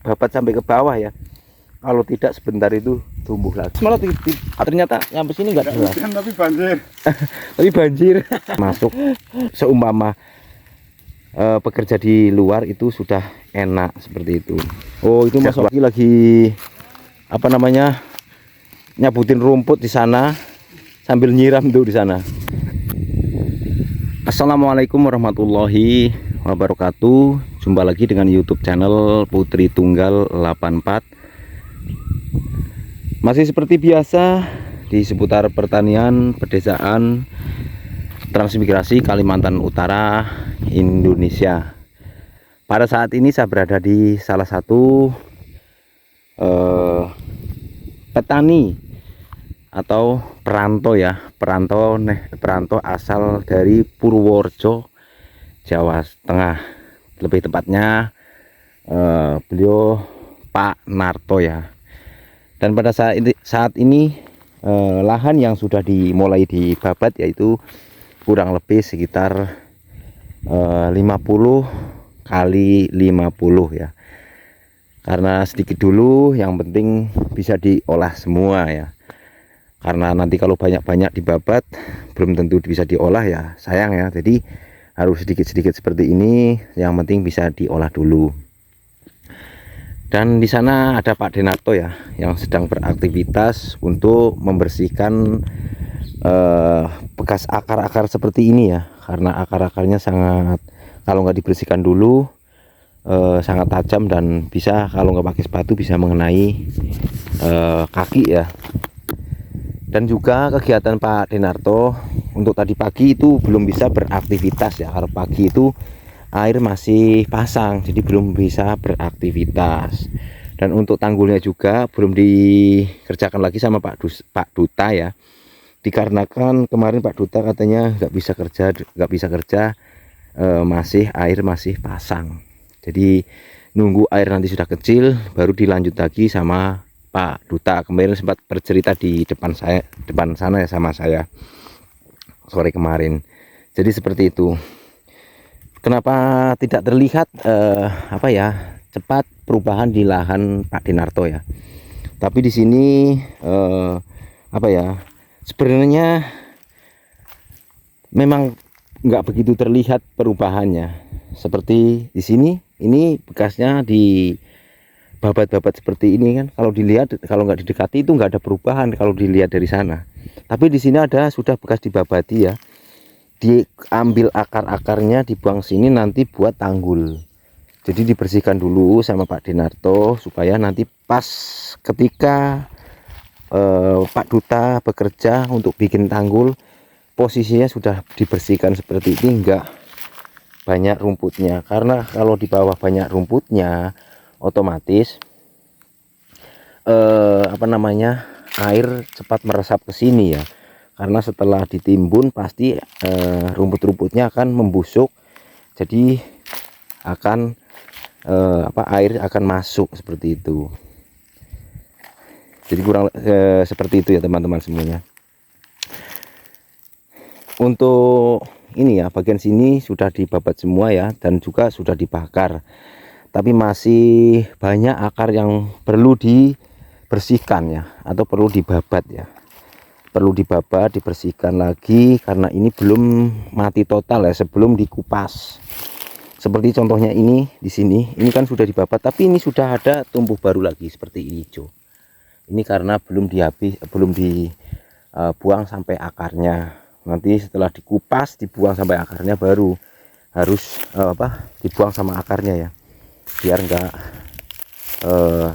babat sampai ke bawah ya. Kalau tidak sebentar itu tumbuh lagi. Malah ternyata sampai sini nggak jelas. Tapi banjir. Tapi banjir. Masuk seumpama bekerja di luar itu sudah enak seperti itu. Oh, itu Mas Waki lagi apa namanya? Nyabutin rumput di sana sambil nyiram tuh di sana. Assalamualaikum warahmatullahi wabarakatuh. Jumpa lagi dengan YouTube channel Putri Tunggal 84. Masih seperti biasa di seputar pertanian, pedesaan, transmigrasi Kalimantan Utara, Indonesia. Pada saat ini saya berada di salah satu petani atau perantau ya, perantau asal dari Purworejo, Jawa Tengah. Lebih tepatnya beliau Pak Narto ya. Dan pada saat ini lahan yang sudah dimulai dibabat yaitu kurang lebih sekitar 50 kali 50 ya. Karena sedikit dulu, yang penting bisa diolah semua ya. Karena nanti kalau banyak-banyak dibabat belum tentu bisa diolah ya, sayang ya. Jadi harus sedikit-sedikit seperti ini, yang penting bisa diolah dulu. Dan di sana ada Pak Denarto ya, yang sedang beraktivitas untuk membersihkan bekas akar-akar seperti ini ya. Karena akar-akarnya sangat, kalau nggak dibersihkan dulu sangat tajam dan bisa kalau nggak pakai sepatu bisa mengenai kaki ya. Dan juga kegiatan Pak Denarto untuk tadi pagi itu belum bisa beraktivitas ya, karena pagi itu air masih pasang, jadi belum bisa beraktivitas. Dan untuk tanggulnya juga belum dikerjakan lagi sama Pak Duta ya, dikarenakan kemarin Pak Duta katanya nggak bisa kerja, air masih pasang. Jadi nunggu air nanti sudah kecil baru dilanjut lagi sama Pak Duta. Kemarin sempat bercerita di depan sana ya sama saya sore kemarin. Jadi seperti itu. Kenapa tidak terlihat cepat perubahan di lahan Pak Denarto ya? Tapi di sini sebenarnya memang nggak begitu terlihat perubahannya. Seperti di sini, ini bekasnya di babat-babat seperti ini kan. Kalau dilihat, kalau nggak didekati itu nggak ada perubahan kalau dilihat dari sana. Tapi di sini ada sudah bekas dibabati ya. Diambil akar-akarnya, dibuang sini nanti buat tanggul. Jadi dibersihkan dulu sama Pak Denarto supaya nanti pas ketika Pak Duta bekerja untuk bikin tanggul, posisinya sudah dibersihkan seperti ini, enggak banyak rumputnya. Karena kalau di bawah banyak rumputnya otomatis air cepat meresap ke sini ya. Karena setelah ditimbun pasti rumput-rumputnya akan membusuk, jadi akan air akan masuk seperti itu. Jadi kurang seperti itu ya teman-teman semuanya. Untuk ini ya, bagian sini sudah dibabat semua ya, dan juga sudah dibakar. Tapi masih banyak akar yang perlu dibersihkan ya, atau perlu dibabat ya. Perlu dibabat, dibersihkan lagi karena ini belum mati total ya, sebelum dikupas. Seperti contohnya ini di sini, ini kan sudah dibabat tapi ini sudah ada tumbuh baru lagi seperti ini hijau. Ini karena belum dibuang sampai akarnya. Nanti setelah dikupas, dibuang sampai akarnya baru harus dibuang sama akarnya ya, biar enggak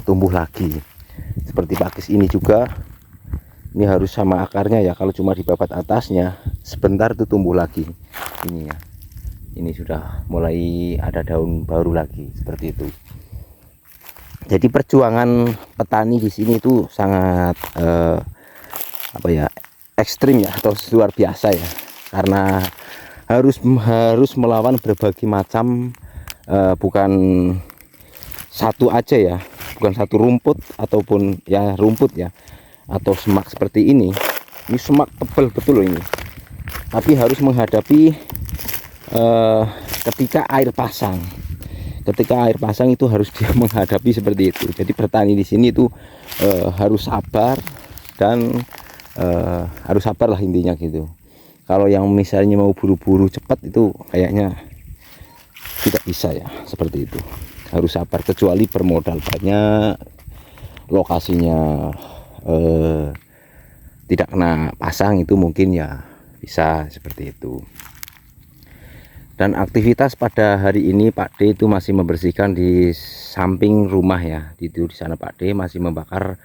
tumbuh lagi. Seperti pakis ini juga, ini harus sama akarnya ya. Kalau cuma dibabat atasnya sebentar itu tumbuh lagi. Ini ya, ini sudah mulai ada daun baru lagi seperti itu. Jadi perjuangan petani di sini itu sangat ekstrim ya, atau luar biasa ya, karena harus melawan berbagai macam, bukan satu aja ya, bukan satu rumput ataupun ya rumput ya, atau semak seperti ini semak tebal betul ini, tapi harus menghadapi ketika air pasang. ketika air pasang itu harus dia menghadapi seperti itu. Jadi bertani di sini itu harus sabar dan harus sabar lah intinya gitu. Kalau yang misalnya mau buru-buru cepat itu kayaknya tidak bisa ya, seperti itu. Harus sabar, kecuali bermodal banyak, lokasinya tidak kena pasang, itu mungkin ya bisa seperti itu. Dan aktivitas pada hari ini Pak D itu masih membersihkan di samping rumah ya. Di sana Pak D masih membakar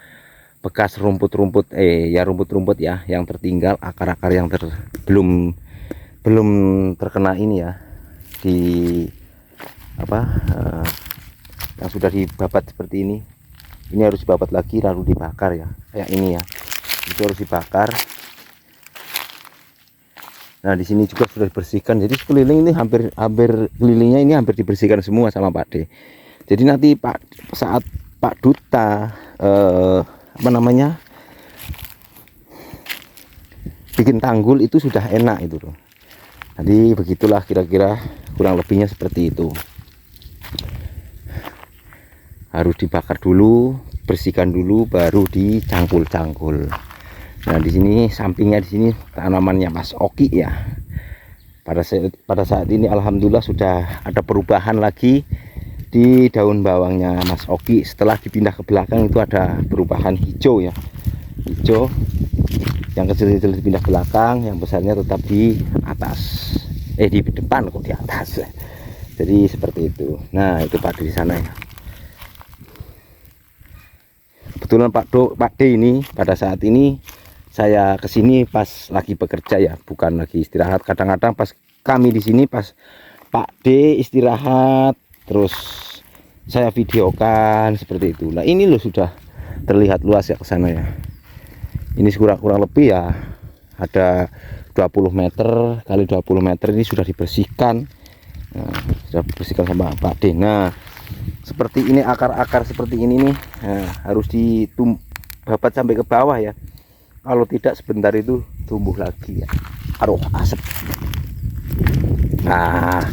bekas rumput-rumput rumput-rumput ya yang tertinggal, akar-akar yang belum terkena ini ya, di yang sudah dibabat seperti ini. Ini harus dibabat lagi lalu dibakar ya, kayak ini ya. Itu harus dibakar. Nah di sini juga sudah dibersihkan. Jadi sekeliling ini hampir kelilingnya ini hampir dibersihkan semua sama Pak D. Jadi nanti saat Pak Duta bikin tanggul itu sudah enak itu loh. Jadi begitulah kira-kira kurang lebihnya seperti itu. Harus dibakar dulu, bersihkan dulu, baru dicangkul-cangkul. Nah di sini sampingnya, di sini tanamannya Mas Oki ya. Pada saat ini alhamdulillah sudah ada perubahan lagi di daun bawangnya Mas Oki. Setelah dipindah ke belakang itu ada perubahan hijau ya, hijau. Yang kecil-kecil dipindah belakang, yang besarnya tetap di atas, di depan kok di atas. Jadi seperti itu. Nah itu Pak D di sana ya. Kebetulan Pak D ini pada saat ini saya kesini pas lagi bekerja ya, bukan lagi istirahat. Kadang-kadang pas kami di sini pas Pak D istirahat, terus saya videokan seperti itu. Nah ini loh sudah terlihat luas ya ke sana ya. Ini kurang lebih ya ada 20 meter kali 20 meter ini sudah dibersihkan. Nah, sudah dibersihkan sama Pak D. Nah seperti ini, akar-akar seperti ini nih, harus dibabat sampai ke bawah ya. Kalau tidak sebentar itu tumbuh lagi ya. Aduh asap. Nah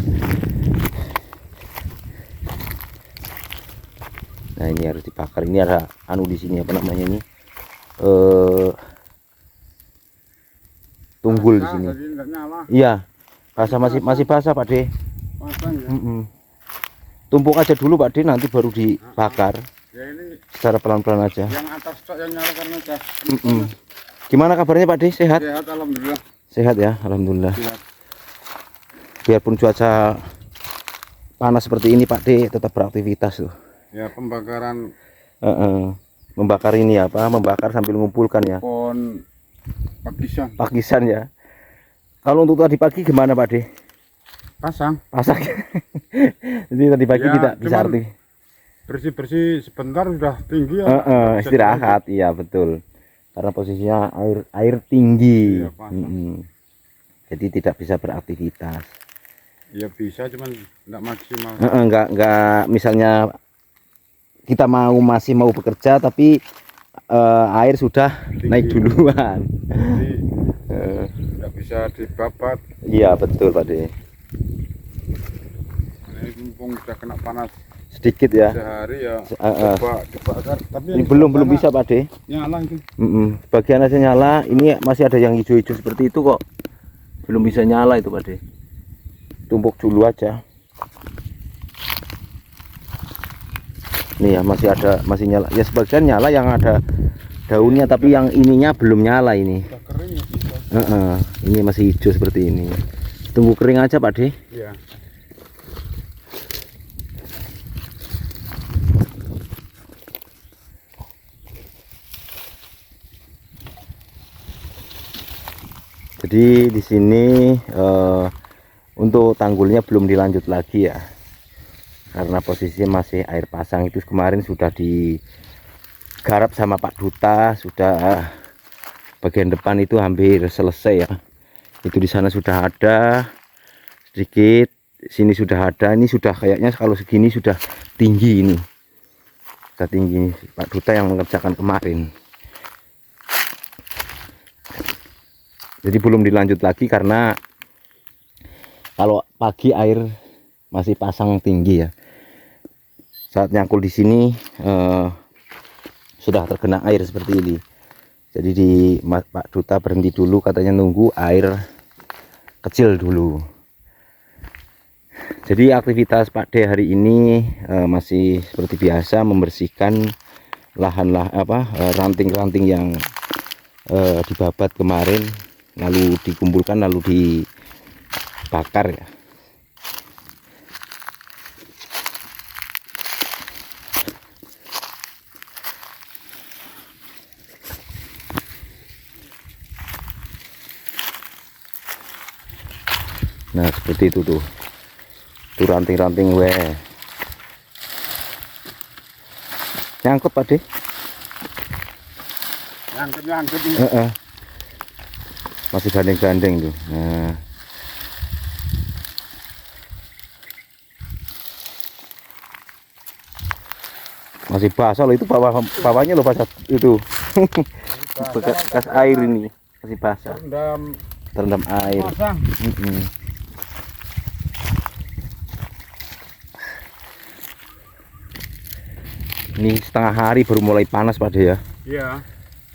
ini harus dibakar. Ini ada di sini apa namanya ini, tunggul di sini. Iya, basah, masih basah Pak D. Tumpuk aja dulu Pak D, nanti baru dibakar. Ya, ini secara pelan-pelan aja. Yang atas yang nyalakan aja. Gimana kabarnya Pak D? Sehat? Sehat alhamdulillah. Sehat ya, alhamdulillah. Sehat. Biarpun cuaca panas seperti ini Pak D tetap beraktivitas tuh. Ya pembakaran. Membakar ini apa? Membakar sambil mengumpulkan ya. Pohon pakisan. Pakisan ya. Kalau untuk tadi pagi gimana Pak D? Pasang. Jadi tadi pagi ya, tidak bisa arti. Bersih-bersih sebentar sudah tinggi ya. Istirahat, iya betul. Karena posisinya air tinggi. Iya, jadi tidak bisa beraktivitas. Ya bisa, cuman enggak maksimal. Enggak, misalnya kita masih mau bekerja tapi air sudah tinggi, naik duluan. Jadi enggak bisa dibabat. Iya betul Pak D. Ini mumpung sudah kena panas sedikit ya. Sehari ya. Coba kan. Tapi ini belum bisa Pak D. Nyala itu. Bagian aja nyala. Ini masih ada yang hijau-hijau seperti itu kok. Belum bisa nyala itu Pak D. Tumpuk dulu aja. Nih ya masih nyala. Ya sebagian nyala yang ada daunnya, tapi yang ininya belum nyala ini. Udah kering ya. Ini masih hijau seperti ini. Tunggu kering aja Pak D. Iya. Jadi di sini untuk tanggulnya belum dilanjut lagi ya, karena posisinya masih air pasang. Itu kemarin sudah digarap sama Pak Duta, sudah bagian depan itu hampir selesai ya. Itu di sana sudah ada sedikit, sini sudah ada. Ini sudah kayaknya kalau segini sudah tinggi ini, sudah tinggi. Pak Duta yang mengerjakan kemarin. Jadi belum dilanjut lagi karena kalau pagi air masih pasang tinggi ya. saat nyangkul di sini sudah terkena air seperti ini. Jadi Pak Duta berhenti dulu, katanya nunggu air kecil dulu. Jadi aktivitas Pak D hari ini masih seperti biasa, membersihkan ranting-ranting yang dibabat kemarin, lalu dikumpulkan lalu dibakar ya. Nah seperti itu tuh ranting-ranting nyangkut Pak D. Nyangkut masih gandeng-gandeng tuh. Nah masih basah loh, itu bawahnya loh basah itu. Bekas air ini masih basah, terendam air. Ini setengah hari baru mulai panas Pak De ya. Iya.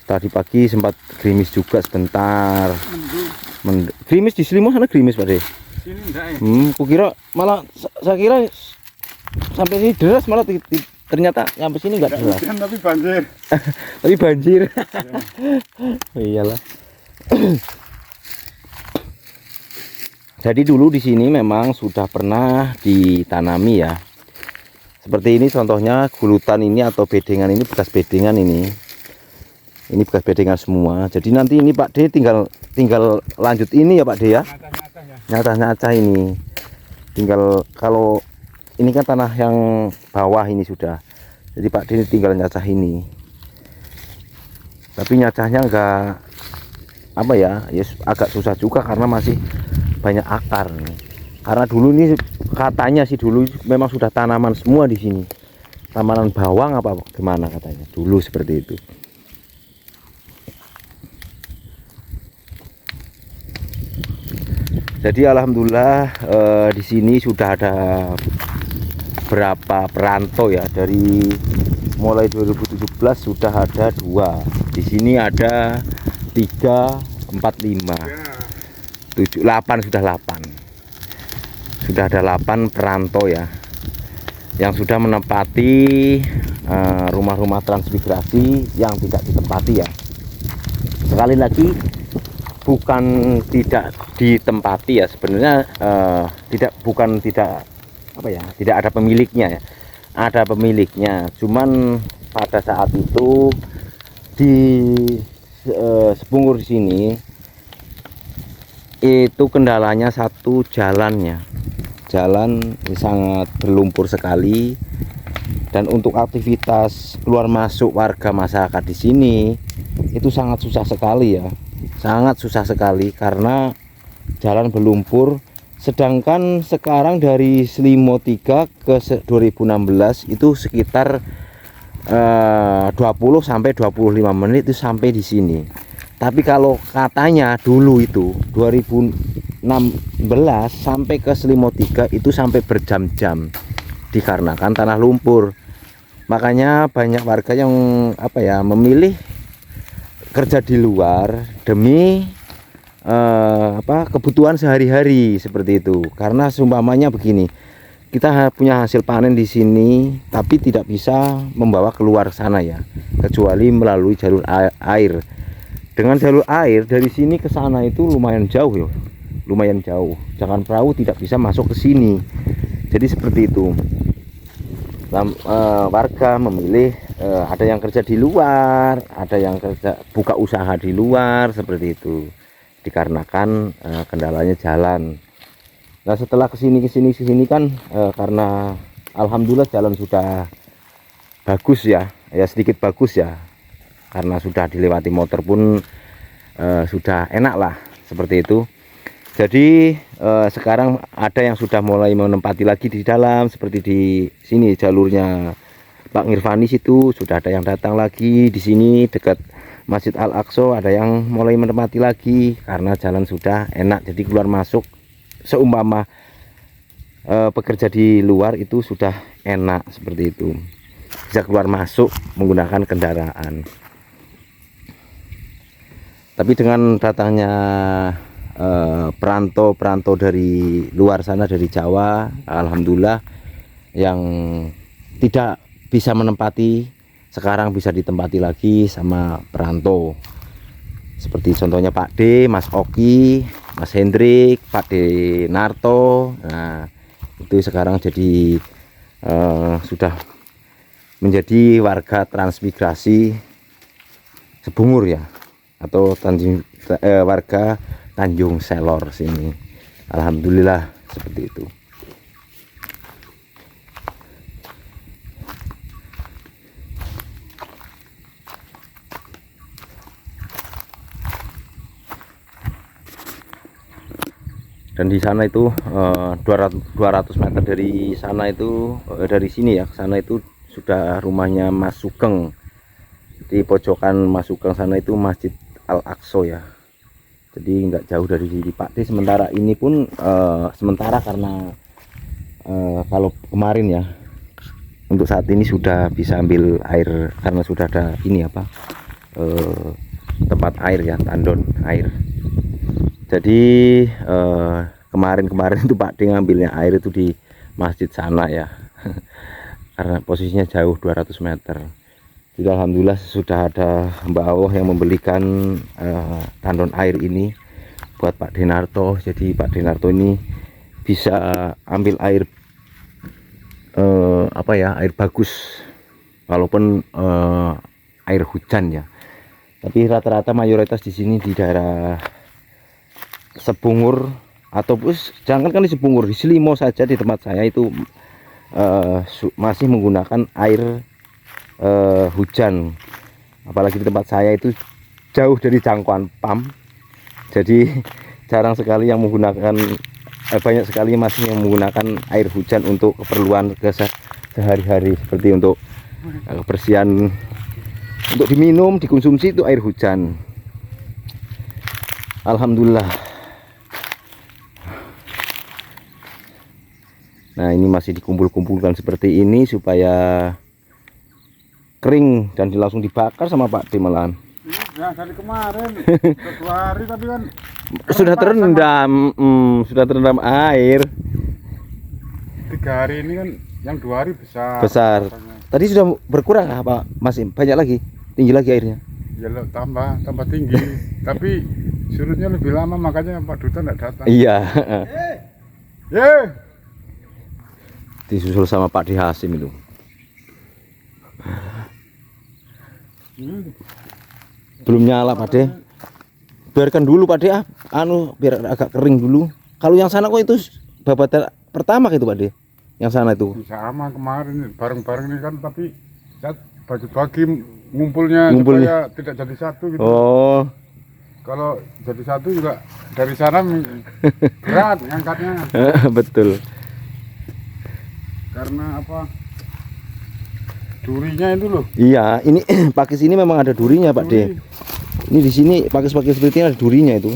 Tadi pagi sempat gerimis juga sebentar. Gerimis di Selimut sana gerimis Pak De. Sini enggak ya? Kukira malah saya kira sampai sini deras, malah ternyata sampai sini enggak deras. Tapi banjir. Tapi banjir. Oh, iyalah. Jadi dulu di sini memang sudah pernah ditanami ya. Seperti ini contohnya, gulutan ini atau bedengan ini, bekas bedengan ini. Ini bekas bedengan semua. Jadi nanti ini Pak D tinggal lanjut ini ya Pak D ya. Nyacah-nyacah ini. Tinggal, kalau ini kan tanah yang bawah ini sudah. Jadi Pak D tinggal nyacah ini. Tapi nyacahnya enggak apa ya, agak susah juga karena masih banyak akar nih. Karena dulu ini katanya sih dulu memang sudah tanaman semua di sini. Tanaman bawang apa gimana katanya. Dulu seperti itu. Jadi alhamdulillah di sini sudah ada berapa perantau ya, dari mulai 2017 sudah ada 2. Di sini ada 3, 4, 5, 7, 8, sudah 8. Sudah ada 8 perantau ya yang sudah menempati rumah-rumah transmigrasi yang tidak ditempati ya. Sekali lagi, bukan tidak ditempati ya, sebenarnya tidak ada pemiliknya ya. Ada pemiliknya, cuman pada saat itu di Sepungur di sini itu kendalanya satu, jalannya. Jalan sangat berlumpur sekali, dan untuk aktivitas keluar masuk warga masyarakat di sini itu sangat susah sekali ya. Sangat susah sekali karena jalan berlumpur. Sedangkan sekarang dari Selimo 3 ke 2016 itu sekitar 20 sampai 25 menit itu sampai di sini. Tapi kalau katanya dulu itu 2016 sampai ke Selimo 3 itu sampai berjam-jam dikarenakan tanah lumpur. Makanya banyak warga yang memilih kerja di luar demi kebutuhan sehari-hari seperti itu. Karena seumpamanya begini, kita punya hasil panen di sini tapi tidak bisa membawa keluar sana ya, kecuali melalui jalur air. Dengan jalur air dari sini ke sana itu lumayan jauh ya, lumayan jauh. Jangan perahu tidak bisa masuk ke sini. Jadi seperti itu. Warga memilih ada yang kerja di luar, ada yang kerja buka usaha di luar seperti itu. Dikarenakan kendalanya jalan. Nah setelah kesini kan karena alhamdulillah jalan sudah bagus ya, sedikit bagus ya. Karena sudah dilewati motor pun sudah enak lah seperti itu. Jadi sekarang ada yang sudah mulai menempati lagi di dalam, seperti di sini jalurnya Pak Ngirvani situ sudah ada yang datang lagi. Di sini dekat Masjid Al-Aqsa ada yang mulai menempati lagi karena jalan sudah enak. Jadi keluar masuk seumpama bekerja di luar itu sudah enak seperti itu, bisa keluar masuk menggunakan kendaraan. Tapi dengan datangnya perantau-perantau dari luar sana, dari Jawa, alhamdulillah yang tidak bisa menempati sekarang bisa ditempati lagi sama perantau. Seperti contohnya Pak D, Mas Oki, Mas Hendrik, Pak D Narto. Nah, itu sekarang jadi sudah menjadi warga transmigrasi Sebungur ya, atau warga Tanjung Selor sini. Alhamdulillah seperti itu. Dan di sana itu 200 meter dari sana itu dari sini ya ke sana itu sudah rumahnya Mas Sugeng. Di pojokan Mas Sugeng sana itu Masjid Al-Aqsa ya. Jadi nggak jauh dari sini Pak D. Sementara ini pun sementara karena kalau kemarin ya, untuk saat ini sudah bisa ambil air karena sudah ada ini apa tempat air ya, tandon air. Jadi kemarin-kemarin itu Pak D ngambilnya air itu di masjid sana ya karena posisinya jauh 200 meter. Jadi alhamdulillah sudah ada Mbak Allah yang membelikan tandon air ini buat Pak Denarto. Jadi Pak Denarto ini bisa ambil air apa ya, air bagus walaupun air hujan ya. Tapi rata-rata mayoritas di sini di daerah Sebungur ataupun jangan kan di Sebungur, di Selimo saja di tempat saya itu masih menggunakan air hujan. Apalagi di tempat saya itu jauh dari jangkauan pam, jadi jarang sekali yang menggunakan banyak sekali masih yang menggunakan air hujan untuk keperluan sehari-hari, seperti untuk kebersihan, untuk diminum, dikonsumsi itu air hujan. Alhamdulillah. Nah, ini masih dikumpul-kumpulkan seperti ini supaya kering dan langsung dibakar sama Pak D malahan. Ya, dari kemarin 2 hari tapi kan sudah terendam air. 3 hari ini kan yang 2 hari besar. Besar. Tadi sudah berkurang apa masih banyak lagi? Tinggi lagi airnya? Ya tambah tinggi. Tapi surutnya lebih lama, makanya Pak Duta enggak datang. Iya. Disusul sama Pak D Hasim itu. Belum nyala Pak D. Biarkan dulu Pak D biar agak kering dulu. Kalau yang sana kok itu babat pertama itu Pak D. Yang sana itu. Sama kemarin bareng-bareng ini kan, tapi saya bagi-bagi ngumpulnya supaya tidak jadi satu gitu. Oh. Kalau jadi satu juga dari sana berat ngangkatnya. Betul. Karena apa? Durinya itu loh. Iya, ini pakis ini memang ada durinya Pak D. Ini di sini pakis-pakis seperti ini ada durinya itu.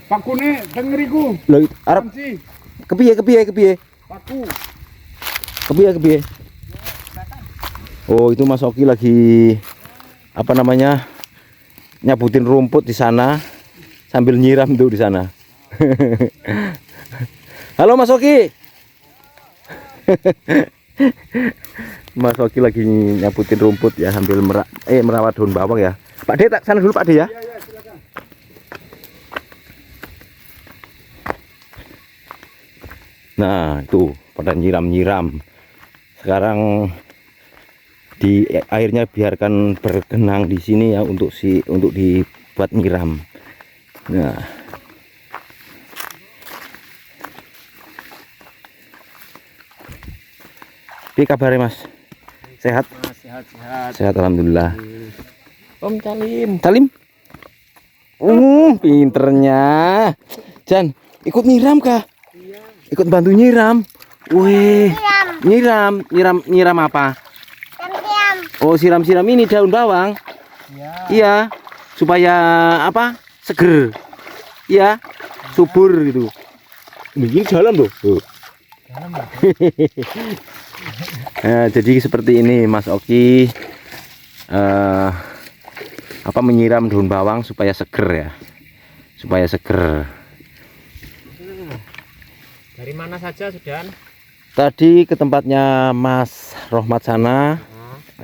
Pak Kune dengeriku. Loh, Arab kepiye. Paku. Kepiye. Oh, itu Mas Oki lagi apa namanya? Nyabutin rumput di sana sambil nyiram tuh di sana. Halo Mas Oki. Mas Oki lagi nyabutin rumput ya sambil merawat daun bawang ya. Pak D, tak sana dulu Pak D ya. Iya, silakan. Nah, itu pada nyiram-nyiram. Sekarang di airnya biarkan bergenang di sini ya untuk dibuat nyiram. Nah, ini kabarnya Mas? Sehat? Sehat. Sehat alhamdulillah. Om Calim. Pinternya. Jan, ikut nyiram kah? Iya. Ikut bantu nyiram. Wih. Nyiram apa? Siram. Oh, siram ini daun bawang. Iya. Supaya apa? Seger. ya subur gitu. Ini jalan loh. Nah, jadi seperti ini Mas Oki menyiram daun bawang supaya seger ya, supaya seger. Dari mana saja Sudan? Tadi ke tempatnya Mas Rohmat sana,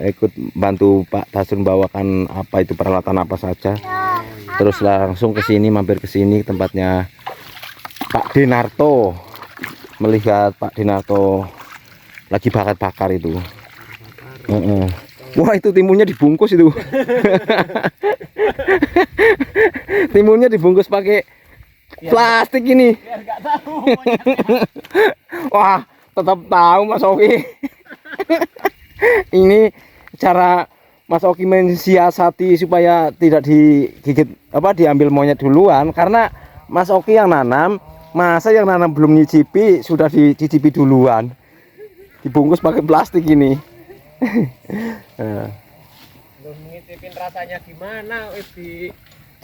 ikut bantu Pak Dasun bawakan apa itu peralatan apa saja. Terus langsung ke sini, mampir ke sini tempatnya Pak Denarto, melihat Pak Denarto lagi bakar-bakar itu. Wah, itu timunnya dibungkus itu. Timunnya dibungkus pakai plastik ini. Biar nggak tahu. Wah, tetap tahu Mas Oki. Ini cara Mas Oki mensiasati supaya tidak digigit diambil monyet duluan, karena Mas Oki yang nanam, masa yang nanam belum nyicipi sudah dicicipi duluan. Dibungkus pakai plastik ini. Belum ngicipin rasanya gimana,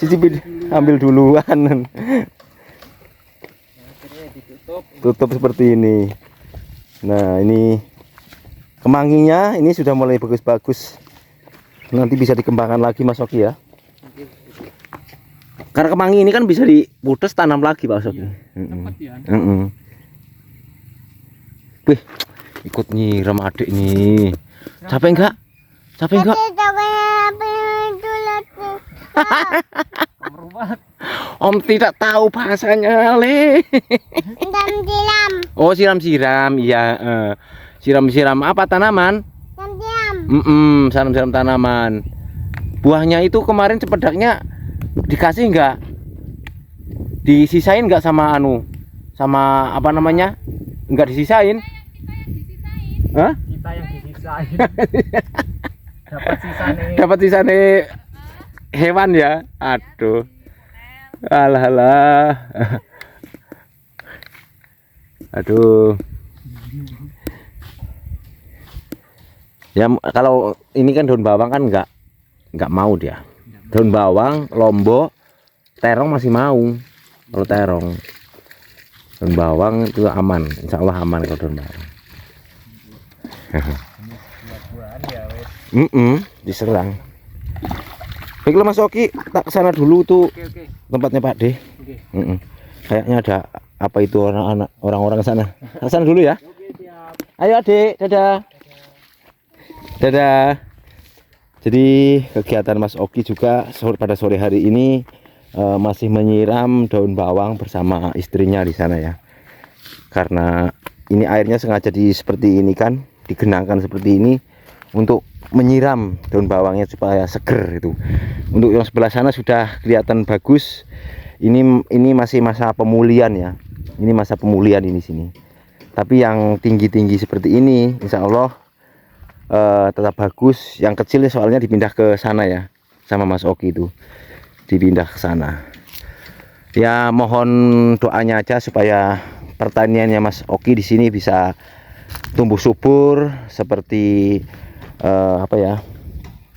Cicipi ambil duluan. akhirnya ditutup. Tutup seperti ini. Nah, ini kemanginya ini sudah mulai bagus-bagus. Nanti bisa dikembangkan lagi Mas Oki ya. Karena kemangi ini kan bisa diputus tanam lagi Pak Oki. Cepat ya. Wih, ikut nyiram adik nih. Capek enggak? Capek enggak? Om tidak tahu bahasanya, Le. Siram-siram. Oh, siram-siram. Iya, siram-siram apa tanaman? Siram-siram. Siram-siram tanaman. Buahnya itu kemarin cepedaknya dikasih enggak? Disisain enggak sama sama apa namanya? Enggak disisain? Hah? Kita yang disisain. Dapat sisa nih. Dapat sisane hewan ya. Aduh. Alah. Aduh. Ya kalau ini kan daun bawang kan enggak mau dia. Daun bawang, lombok, terong masih mau. Kalau terong, daun bawang itu aman. Insya Allah aman kalau daun bawang. Buah-buahan ya wes. Diserang. Baiklah Mas Oki, tak kesana dulu tuh Oke. tempatnya Pak D. Oke. Kayaknya ada apa itu orang-orang ke sana. Ke sana dulu ya. Oke, siap. Ayo Adik, dadah. Dadah. Jadi kegiatan Mas Oki juga pada sore hari ini masih menyiram daun bawang bersama istrinya di sana ya. Karena ini airnya sengaja seperti ini kan, digenangkan seperti ini untuk menyiram daun bawangnya supaya seger itu. Untuk yang sebelah sana sudah kelihatan bagus. Ini masih masa pemulihan ya. Ini masa pemulihan ini sini. Tapi yang tinggi-tinggi seperti ini, insya Allah tetap bagus. Yang kecil soalnya dipindah ke sana ya, sama Mas Oki itu dipindah ke sana. Ya mohon doanya aja supaya pertaniannya Mas Oki di sini bisa tumbuh subur seperti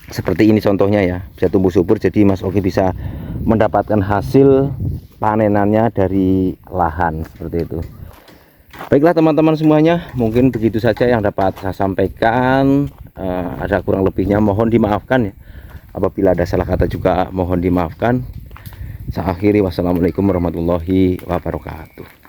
seperti ini contohnya ya, bisa tumbuh subur. Jadi Mas Oki bisa mendapatkan hasil panenannya dari lahan seperti itu. Baiklah teman-teman semuanya, mungkin begitu saja yang dapat saya sampaikan. Ada kurang lebihnya mohon dimaafkan ya. Apabila ada salah kata juga mohon dimaafkan. Saya akhiri, wassalamualaikum warahmatullahi wabarakatuh.